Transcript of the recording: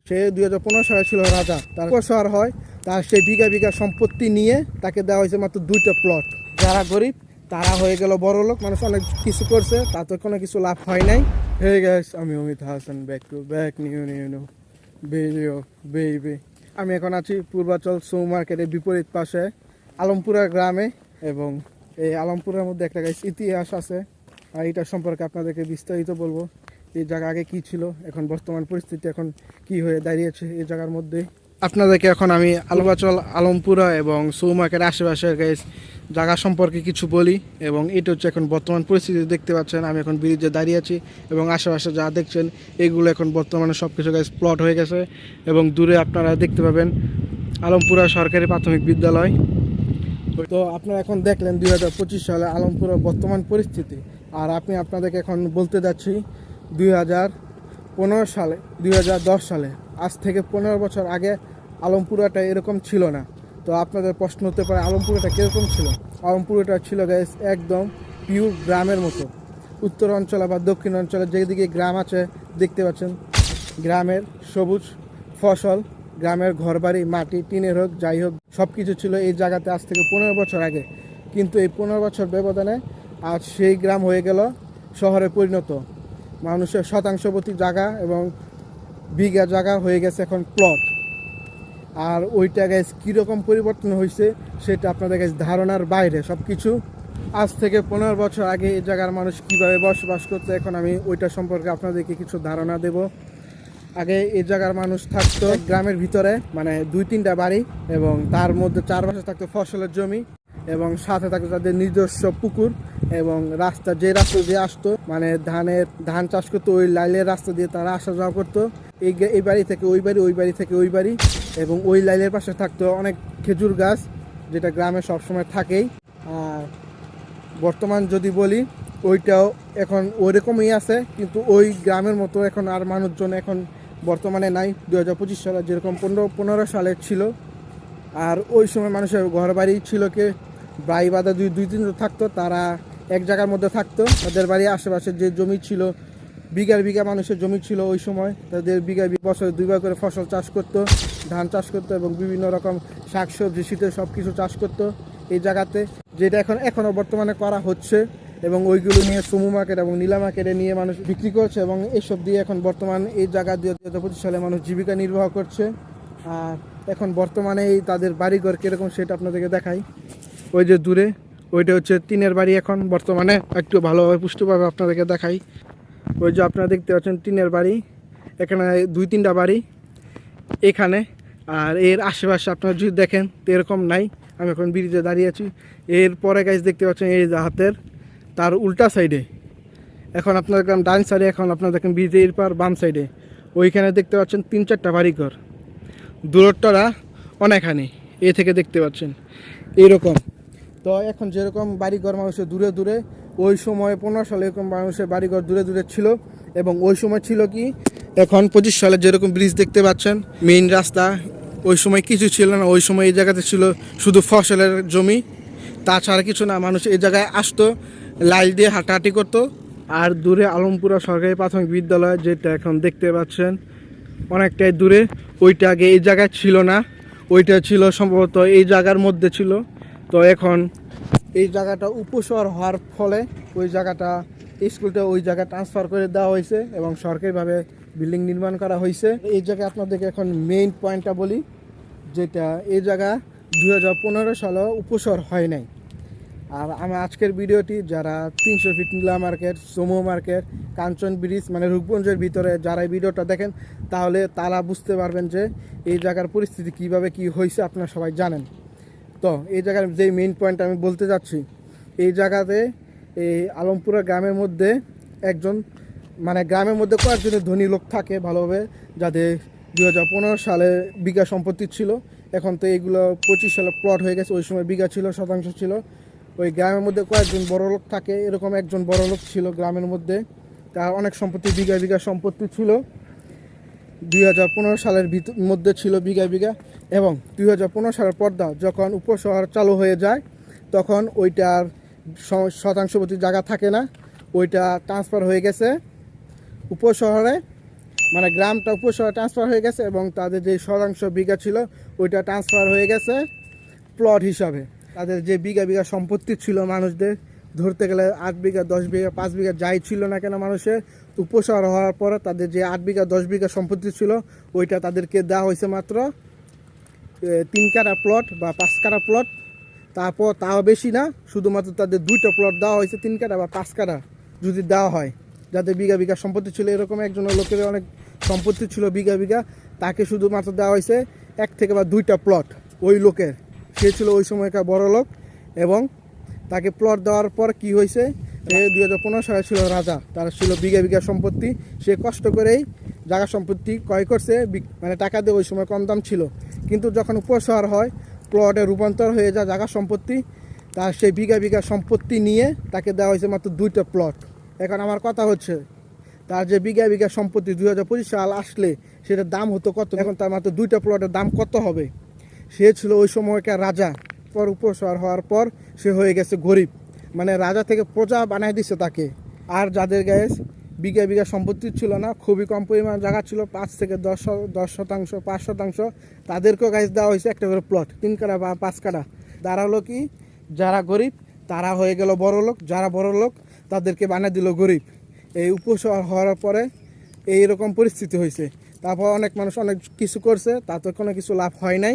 সে 2015 সালে ছিল রাজা, তার উপশহর হয়, তার সেই বিঘা বিঘা সম্পত্তি নিয়ে তাকে দেওয়া হয়েছে মাত্র 2টা প্লট। যারা গরিব তারা হয়ে গেল বড় লোক, মানুষ অনেক কিছু করছে, তাতে কোনো কিছু লাভ হয় নাই। হে গাইস, আমি Amit Hasan, back new video baby. আমি এখন আছি পূর্বাচল সৌ মার্কেটের বিপরীত পাশে আলমপুরা গ্রামে, এবং এই আলমপুরের মধ্যে একটা গাইস ইতিহাস আছে, আর এটা সম্পর্কে আপনাদেরকে বিস্তারিত বলবো। এই জায়গা আগে কি ছিল, এখন বর্তমান পরিস্থিতি এখন কি হয়ে দাঁড়িয়েছে এই জায়গার মধ্যে। আপনাদেরকে এখন আমি আলমপুরা এবং সৌ মার্কেটের আশেপাশের গাইস জায়গা সম্পর্কে কিছু বলি। এবং এটা হচ্ছে এখন বর্তমান পরিস্থিতি, দেখতে পাচ্ছেন আমি এখন ব্রিজে দাঁড়িয়ে আছি, এবং আশেপাশে যা দেখছেন এগুলো এখন বর্তমানে সব কিছু গাইস প্লট হয়ে গেছে। এবং দূরে আপনারা দেখতে পাবেন আলমপুরা সরকারি প্রাথমিক বিদ্যালয়। তো আপনারা এখন দেখলেন 2025 সালে আলমপুরের বর্তমান পরিস্থিতি। আর আপনাদেরকে এখন বলতে যাচ্ছি 2015 সালে 2010 সালে, আজ থেকে 15 বছর আগে আলমপুরাটা এরকম ছিল না। তো আপনাদের প্রশ্ন হতে পারে আলমপুরাটা কীরকম ছিল। আলমপুরাটা ছিল গাইস একদম পিওর গ্রামের মতো। উত্তর অঞ্চলে বা দক্ষিণ অঞ্চলে যেদিকে গ্রাম আছে দেখতে পাচ্ছেন, গ্রামের সবুজ ফসল, গ্রামের ঘরবাড়ি, মাটি, টিনের হোক যাই হোক সব কিছু ছিল এই জায়গাতে আজ থেকে 15 বছর আগে। কিন্তু এই 15 বছর ব্যবধানে আজ সেই গ্রাম হয়ে গেল শহরে পরিণত। মানুষের শতাংশবর্তী জায়গা এবং বিঘা জায়গা হয়ে গেছে এখন প্লট। আর ওইটা গাইস কীরকম পরিবর্তন হয়েছে সেটা আপনাদের কাছে ধারণার বাইরে সব কিছু। আজ থেকে 15 বছর আগে এই জায়গার মানুষ কীভাবে বসবাস করতো, এখন আমি ওইটা সম্পর্কে আপনাদেরকে কিছু ধারণা দেব। আগে এই জায়গার মানুষ থাকতো গ্রামের ভিতরে, মানে 2-3টা বাড়ি, এবং তার মধ্যে চারপাশে থাকতো ফসলের জমি, এবং সাথে থাকতো তাদের নিজস্ব পুকুর, এবং যে রাস্তা দিয়ে আসতো, মানে ধান চাষ করতো, ওই লাইলের রাস্তা দিয়ে তারা আসা যাওয়া করতো। এই বাড়ি থেকে ওই বাড়ি, ওই বাড়ি থেকে ওই বাড়ি, এবং ওই লাইলের পাশে থাকতো অনেক খেজুর গাছ, যেটা গ্রামে সবসময় থাকেই। আর বর্তমান যদি বলি ওইটাও এখন ওইরকমই আছে, কিন্তু ওই গ্রামের মতো এখন আর মানুষজন এখন বর্তমানে নাই। 2025 সালে যেরকম 15 সালে ছিল। আর ওই সময় মানুষের ঘর বাড়ি ছিল কে বাড়ি বাঁধা 2-3 থাকতো, তারা এক জায়গার মধ্যে থাকতো। তাদের বাড়ির আশেপাশে যে জমি ছিল, বিঘার বিঘা মানুষের জমি ছিল ওই সময়, তাদের বিঘা বছরে 2বার করে ফসল চাষ করতো, ধান চাষ করতো, এবং বিভিন্ন রকম শাকসবজি শীতের সব কিছু চাষ করতো এই জায়গাতে, যেটা এখনও বর্তমানে করা হচ্ছে। এবং ওইগুলো নিয়ে সমু মার্কেট এবং নীলা মার্কেটে নিয়ে মানুষ বিক্রি করছে, এবং এইসব দিয়ে এখন বর্তমান এই জায়গা 2025 সালে মানুষ জীবিকা নির্বাহ করছে। আর এখন বর্তমানে এই তাদের বাড়িঘর কীরকম সেটা আপনাদেরকে দেখাই। ওই যে দূরে ওইটা হচ্ছে টিনের বাড়ি, এখন বর্তমানে একটু ভালোভাবে পুষ্টভাবে আপনাদেরকে দেখাই। ওই যে আপনারা দেখতে পাচ্ছেন টিনের বাড়ি, এখানে 2-3টা বাড়ি এখানে। আর এর আশেপাশে আপনারা যদি দেখেন তো এরকম নাই। আমি এখন ব্রিজে দাঁড়িয়ে আছি, এরপরে গাছ দেখতে পাচ্ছেন এই হাতের তার উল্টা সাইডে, এখন আপনার দেখলাম ডান সাইডে, এখন আপনার দেখেন ব্রিজের পর বাম সাইডে ওইখানে দেখতে পাচ্ছেন 3-4টা বাড়িঘর। দূরত্বটা অনেকখানি এ থেকে দেখতে পাচ্ছেন এইরকম। তো এখন যেরকম বাড়িঘর মানুষের দূরে দূরে, ওই সময় 15 সালে এরকম মানুষের বাড়িঘর দূরে দূরে ছিল। এবং ওই সময় ছিল কি, এখন 25 সালে যেরকম ব্রিজ দেখতে পাচ্ছেন, মেইন রাস্তা, ওই সময় কিছু ছিল না। ওই সময় এই জায়গাতে ছিল শুধু ফসলের জমি, তাছাড়া কিছু না। মানুষ এই জায়গায় আসতো, লাইল দিয়ে হাঁটাহাঁটি করতো। আর দূরে আলমপুরা সরকারি প্রাথমিক বিদ্যালয়, যেটা এখন দেখতে পাচ্ছেন অনেকটাই দূরে, ওইটা আগে এই জায়গায় ছিল না, ওইটা ছিল সম্ভবত এই জায়গার মধ্যে ছিল। তো এখন এই জায়গাটা উপশহর হওয়ার ফলে ওই জায়গাটা, স্কুলটা ওই জায়গায় ট্রান্সফার করে দেওয়া হয়েছে, এবং সরকারিভাবে বিল্ডিং নির্মাণ করা হয়েছে। এই জায়গায় আপনাদেরকে এখন মেইন পয়েন্টটা বলি, যেটা এই জায়গা 2015 সালে উপশহর হয় নাই। আর আমার আজকের ভিডিওটি যারা 300 ফিট নীলা মার্কেট, সমু মার্কেট, কাঞ্চন ব্রিজ, মানে রূপগঞ্জের ভিতরে যারা এই ভিডিওটা দেখেন, তাহলে তারা বুঝতে পারবেন যে এই জায়গার পরিস্থিতি কিভাবে কি হয়েছে, আপনারা সবাই জানেন। তো এই জায়গার যে মেইন পয়েন্ট আমি বলতে যাচ্ছি, এই জায়গাতে এই আলমপুরা গ্রামের মধ্যে একজন, মানে গ্রামের মধ্যে কয়েকজনের ধনী লোক থাকে ভালোভাবে, যাদের 2015 সালে বিঘা সম্পত্তি ছিল। এখন তো এইগুলো 25 সালে প্লট হয়ে গেছে, ওই সময় বিঘা ছিল, শতাংশ ছিল। ওই গ্রামের মধ্যে কয়েকজন বড় লোক থাকে, এরকম একজন বড় লোক ছিল গ্রামের মধ্যে, তার অনেক সম্পত্তি, বিঘা বিঘা সম্পত্তি ছিল। 2015 সালের মধ্যে ছিল বিঘা বিঘা। এবং 2015 সালের পর্দা যখন উপশহর চালু হয়ে যায়, তখন ওইটার শতাংশবর্তী জায়গা থাকে না, ওইটা ট্রান্সফার হয়ে গেছে উপশহরে। মানে গ্রামটা উপশহরে ট্রান্সফার হয়ে গেছে এবং তাদের যে শতাংশ বিঘা ছিল ওইটা ট্রান্সফার হয়ে গেছে প্লট হিসাবে। তাদের যে বিঘা বিঘা সম্পত্তি ছিল মানুষদের, ধরতে গেলে 8 বিঘা 10 বিঘা 5 বিঘা যাই ছিল না কেন মানুষের, উপশহর হওয়ার পর তাদের যে 8 বিঘা 10 বিঘা সম্পত্তি ছিল ওইটা তাদেরকে দেওয়া হয়েছে মাত্র 3 কাঠা প্লট বা 5 কাঠা প্লট। তারপর তাও বেশি না, শুধুমাত্র তাদের 2টা প্লট দেওয়া হয়েছে 3 কাঠা বা 5 কাঠা যদি দেওয়া হয়। যাদের বিঘা বিঘা সম্পত্তি ছিল, এরকম একজনের লোকের অনেক সম্পত্তি ছিল বিঘা বিঘা, তাকে শুধুমাত্র দেওয়া হয়েছে 1 থেকে বা 2টা প্লট। ওই লোকের, সে ছিল ওই সময়কার বড় লোক, এবং তাকে প্লট দেওয়ার পর কি হয়েছে, 2015 সালে ছিল রাজা, তার ছিল বিঘা বিঘা সম্পত্তি। সে কষ্ট করেই জায়গা সম্পত্তি ক্রয় করছে, মানে টাকা দিয়ে, ওই সময় কম দাম ছিল। কিন্তু যখন উপশহর হয়, প্লটে রূপান্তর হয়ে যায় জায়গা সম্পত্তি, তার সেই বিঘা বিঘা সম্পত্তি নিয়ে তাকে দেওয়া হয়েছে মাত্র 2টা প্লট। এখন আমার কথা হচ্ছে, তার যে বিঘা বিঘা সম্পত্তি 2025 সাল আসলে সেটার দাম হতো কত, এখন তার মাত্র 2টা প্লটের দাম কত হবে? সে ছিল ওই সময়কার রাজা, পর উপশহর হওয়ার পর সে হয়ে গেছে গরিব, মানে রাজা থেকে প্রজা বানাই দিছে তাকে। আর যাদের গায়ে বিঘা বিঘা সম্পত্তি ছিল না, খুবই কম পরিমাণ জায়গা ছিল, 5 থেকে 10 শতাংশ 5 শতাংশ, তাদেরকেও গাছ দেওয়া হয়েছে একটা করে প্লট, 3 কাঠা বা 5 কাঠা। তারা হলো কি, যারা গরিব তারা হয়ে গেল বড় লোক, যারা বড় লোক তাদেরকে বানিয়ে দিল গরিব। এই উপশহর হওয়ার পরে এইরকম পরিস্থিতি হয়েছে। তারপর অনেক মানুষ অনেক কিছু করছে, তাতে কোনো কিছু লাভ হয় নাই।